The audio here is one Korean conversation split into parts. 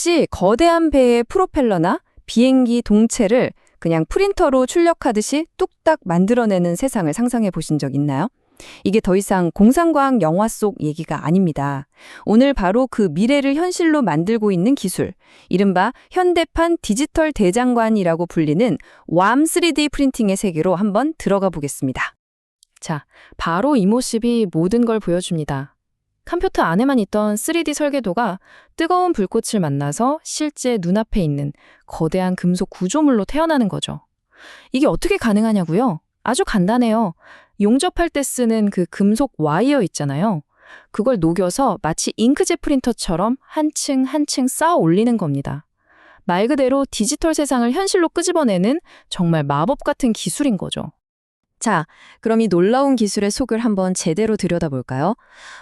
혹시 거대한 배의 프로펠러나 비행기 동체를 그냥 프린터로 출력하듯이 뚝딱 만들어내는 세상을 상상해 보신 적 있나요? 이게 더 이상 공상과학 영화 속 얘기가 아닙니다. 오늘 바로 그 미래를 현실로 만들고 있는 기술, 이른바 현대판 디지털 대장관이라고 불리는 왬 3D 프린팅의 세계로 한번 들어가 보겠습니다. 자, 바로 이 모습이 모든 걸 보여줍니다. 컴퓨터 안에만 있던 3D 설계도가 뜨거운 불꽃을 만나서 실제 눈앞에 있는 거대한 금속 구조물로 태어나는 거죠. 이게 어떻게 가능하냐고요? 아주 간단해요. 용접할 때 쓰는 그 금속 와이어 있잖아요. 그걸 녹여서 마치 잉크젯 프린터처럼 한 층 한 층 쌓아 올리는 겁니다. 말 그대로 디지털 세상을 현실로 끄집어내는 정말 마법 같은 기술인 거죠. 자, 그럼 이 놀라운 기술의 속을 한번 제대로 들여다볼까요?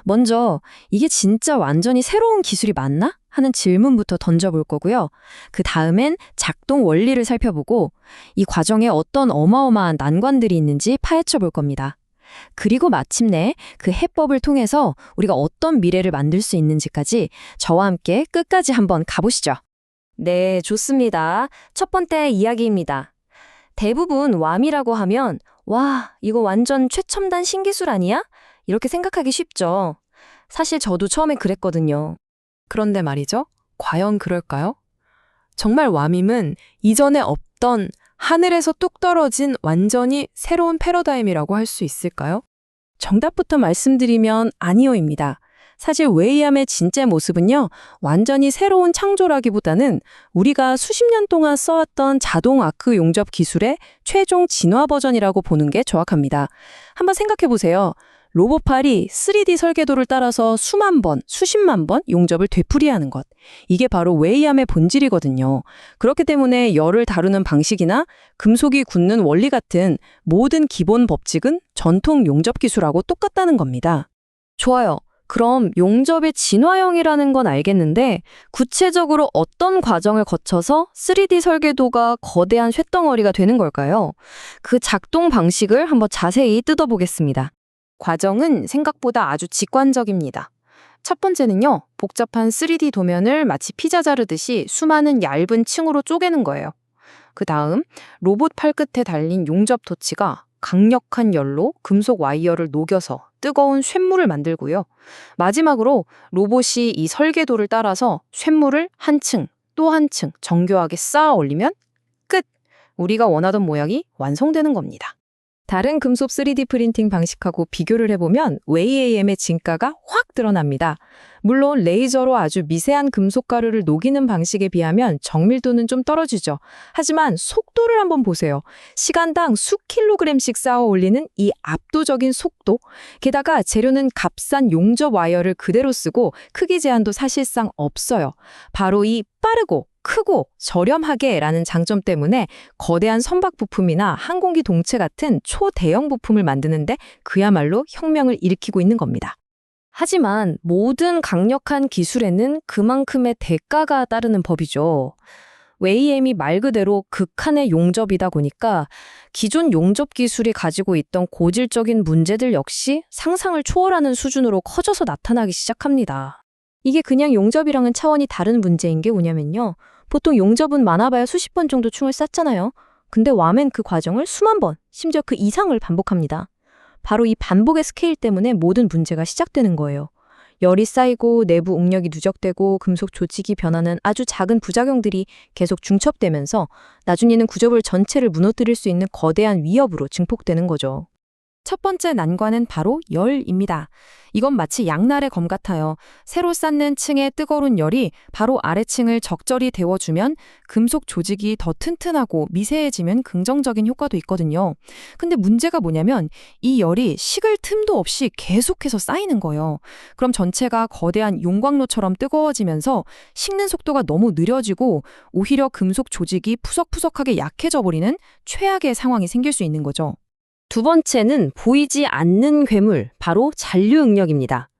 먼저 이게 진짜 완전히 새로운 기술이 맞나? 하는 질문부터 던져볼 거고요. 그 다음엔 작동 원리를 살펴보고 이 과정에 어떤 어마어마한 난관들이 있는지 파헤쳐 볼 겁니다. 그리고 마침내 그 해법을 통해서 우리가 어떤 미래를 만들 수 있는지까지 저와 함께 끝까지 한번 가보시죠. 네, 좋습니다. 첫 번째 이야기입니다. 대부분 왬이라고 하면 와, 이거 완전 최첨단 신기술 아니야? 이렇게 생각하기 쉽죠. 사실 저도 처음에 그랬거든요. 그런데 말이죠. 과연 그럴까요? 정말 왬임은 이전에 없던 하늘에서 뚝 떨어진 완전히 새로운 패러다임이라고 할 수 있을까요? 정답부터 말씀드리면 아니요입니다. 사실 웨이암의 진짜 모습은요, 완전히 새로운 창조라기보다는 우리가 수십 년 동안 써왔던 자동 아크 용접 기술의 최종 진화 버전이라고 보는 게 정확합니다. 한번 생각해 보세요. 로봇팔이 3D 설계도를 따라서 수만 번, 수십만 번 용접을 되풀이하는 것. 이게 바로 웨이암의 본질이거든요. 그렇기 때문에 열을 다루는 방식이나 금속이 굳는 원리 같은 모든 기본 법칙은 전통 용접 기술하고 똑같다는 겁니다. 좋아요. 그럼 용접의 진화형이라는 건 알겠는데 구체적으로 어떤 과정을 거쳐서 3D 설계도가 거대한 쇳덩어리가 되는 걸까요? 그 작동 방식을 한번 자세히 뜯어보겠습니다. 과정은 생각보다 아주 직관적입니다. 첫 번째는요, 복잡한 3D 도면을 마치 피자 자르듯이 수많은 얇은 층으로 쪼개는 거예요. 그 다음 로봇 팔 끝에 달린 용접 토치가 강력한 열로 금속 와이어를 녹여서 뜨거운 쇳물을 만들고요. 마지막으로 로봇이 이 설계도를 따라서 쇳물을 한 층, 또 한 층 정교하게 쌓아 올리면 끝! 우리가 원하던 모양이 완성되는 겁니다. 다른 금속 3D 프린팅 방식하고 비교를 해보면 웨이암의 진가가 확 드러납니다. 물론 레이저로 아주 미세한 금속 가루를 녹이는 방식에 비하면 정밀도는 좀 떨어지죠. 하지만 속도를 한번 보세요. 시간당 수킬로그램씩 쌓아 올리는 이 압도적인 속도, 게다가 재료는 값싼 용접 와이어를 그대로 쓰고 크기 제한도 사실상 없어요. 바로 이 빠르고 크고 저렴하게라는 장점 때문에 거대한 선박 부품이나 항공기 동체 같은 초대형 부품을 만드는데 그야말로 혁명을 일으키고 있는 겁니다. 하지만 모든 강력한 기술에는 그만큼의 대가가 따르는 법이죠. 웨이암이 말 그대로 극한의 용접이다 보니까 기존 용접 기술이 가지고 있던 고질적인 문제들 역시 상상을 초월하는 수준으로 커져서 나타나기 시작합니다. 이게 그냥 용접이랑은 차원이 다른 문제인 게 뭐냐면요. 보통 용접은 많아봐야 수십 번 정도 층을 쌓잖아요. 근데 왬은 그 과정을 수만 번, 심지어 그 이상을 반복합니다. 바로 이 반복의 스케일 때문에 모든 문제가 시작되는 거예요. 열이 쌓이고 내부 응력이 누적되고 금속 조직이 변하는 아주 작은 부작용들이 계속 중첩되면서 나중에는 구조물 전체를 무너뜨릴 수 있는 거대한 위협으로 증폭되는 거죠. 첫 번째 난관은 바로 열입니다. 이건 마치 양날의 검 같아요. 새로 쌓는 층의 뜨거운 열이 바로 아래층을 적절히 데워주면 금속 조직이 더 튼튼하고 미세해지면 긍정적인 효과도 있거든요. 근데 문제가 뭐냐면 이 열이 식을 틈도 없이 계속해서 쌓이는 거예요. 그럼 전체가 거대한 용광로처럼 뜨거워지면서 식는 속도가 너무 느려지고 오히려 금속 조직이 푸석푸석하게 약해져 버리는 최악의 상황이 생길 수 있는 거죠. 두 번째는 보이지 않는 괴물, 바로 잔류응력입니다.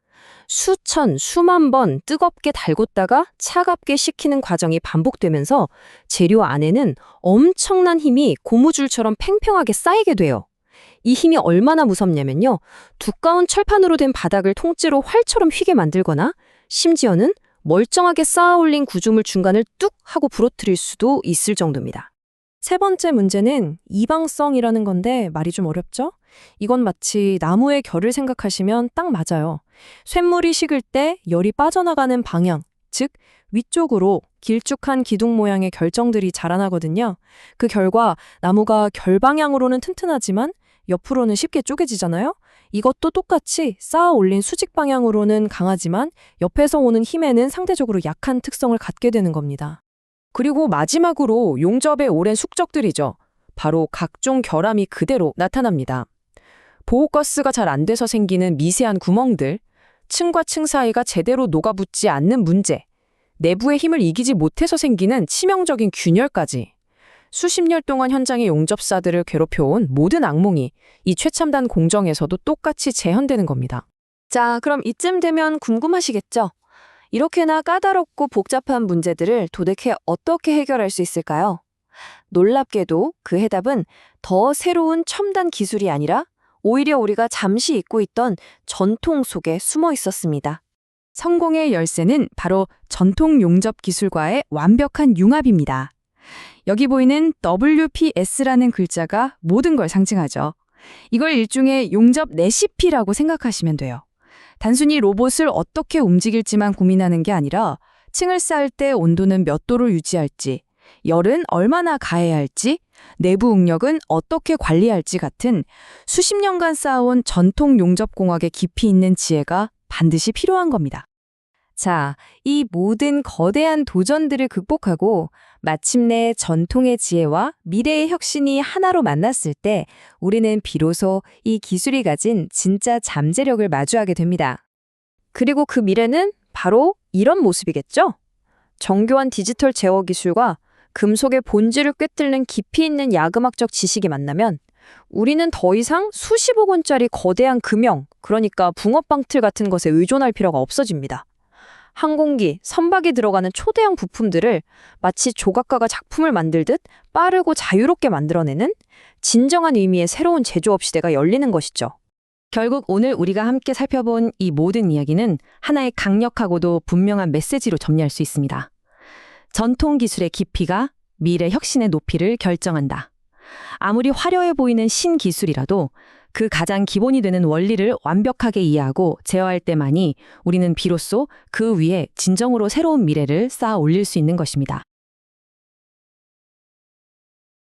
수천, 수만 번 뜨겁게 달궜다가 차갑게 식히는 과정이 반복되면서 재료 안에는 엄청난 힘이 고무줄처럼 팽팽하게 쌓이게 돼요. 이 힘이 얼마나 무섭냐면요. 두꺼운 철판으로 된 바닥을 통째로 활처럼 휘게 만들거나 심지어는 멀쩡하게 쌓아 올린 구조물 중간을 뚝 하고 부러뜨릴 수도 있을 정도입니다. 세 번째 문제는 이방성이라는 건데 말이 좀 어렵죠? 이건 마치 나무의 결을 생각하시면 딱 맞아요. 쇳물이 식을 때 열이 빠져나가는 방향, 즉 위쪽으로 길쭉한 기둥 모양의 결정들이 자라나거든요. 그 결과 나무가 결방향으로는 튼튼하지만 옆으로는 쉽게 쪼개지잖아요? 이것도 똑같이 쌓아 올린 수직 방향으로는 강하지만 옆에서 오는 힘에는 상대적으로 약한 특성을 갖게 되는 겁니다. 그리고 마지막으로 용접의 오랜 숙적들이죠. 바로 각종 결함이 그대로 나타납니다. 보호가스가 잘 안 돼서 생기는 미세한 구멍들, 층과 층 사이가 제대로 녹아붙지 않는 문제, 내부의 힘을 이기지 못해서 생기는 치명적인 균열까지. 수십 년 동안 현장의 용접사들을 괴롭혀온 모든 악몽이 이 최첨단 공정에서도 똑같이 재현되는 겁니다. 자, 그럼 이쯤 되면 궁금하시겠죠? 이렇게나 까다롭고 복잡한 문제들을 도대체 어떻게 해결할 수 있을까요? 놀랍게도 그 해답은 더 새로운 첨단 기술이 아니라 오히려 우리가 잠시 잊고 있던 전통 속에 숨어 있었습니다. 성공의 열쇠는 바로 전통 용접 기술과의 완벽한 융합입니다. 여기 보이는 WPS라는 글자가 모든 걸 상징하죠. 이걸 일종의 용접 레시피라고 생각하시면 돼요. 단순히 로봇을 어떻게 움직일지만 고민하는 게 아니라 층을 쌓을 때 온도는 몇 도를 유지할지, 열은 얼마나 가해야 할지, 내부 응력은 어떻게 관리할지 같은 수십 년간 쌓아온 전통 용접공학의 깊이 있는 지혜가 반드시 필요한 겁니다. 자, 이 모든 거대한 도전들을 극복하고 마침내 전통의 지혜와 미래의 혁신이 하나로 만났을 때 우리는 비로소 이 기술이 가진 진짜 잠재력을 마주하게 됩니다. 그리고 그 미래는 바로 이런 모습이겠죠? 정교한 디지털 제어 기술과 금속의 본질을 꿰뚫는 깊이 있는 야금학적 지식이 만나면 우리는 더 이상 수십억 원짜리 거대한 금형, 그러니까 붕어빵 틀 같은 것에 의존할 필요가 없어집니다. 항공기, 선박이 들어가는 초대형 부품들을 마치 조각가가 작품을 만들듯 빠르고 자유롭게 만들어내는 진정한 의미의 새로운 제조업 시대가 열리는 것이죠. 결국 오늘 우리가 함께 살펴본 이 모든 이야기는 하나의 강력하고도 분명한 메시지로 정리할 수 있습니다. 전통 기술의 깊이가 미래 혁신의 높이를 결정한다. 아무리 화려해 보이는 신기술이라도 그 가장 기본이 되는 원리를 완벽하게 이해하고 제어할 때만이 우리는 비로소 그 위에 진정으로 새로운 미래를 쌓아 올릴 수 있는 것입니다.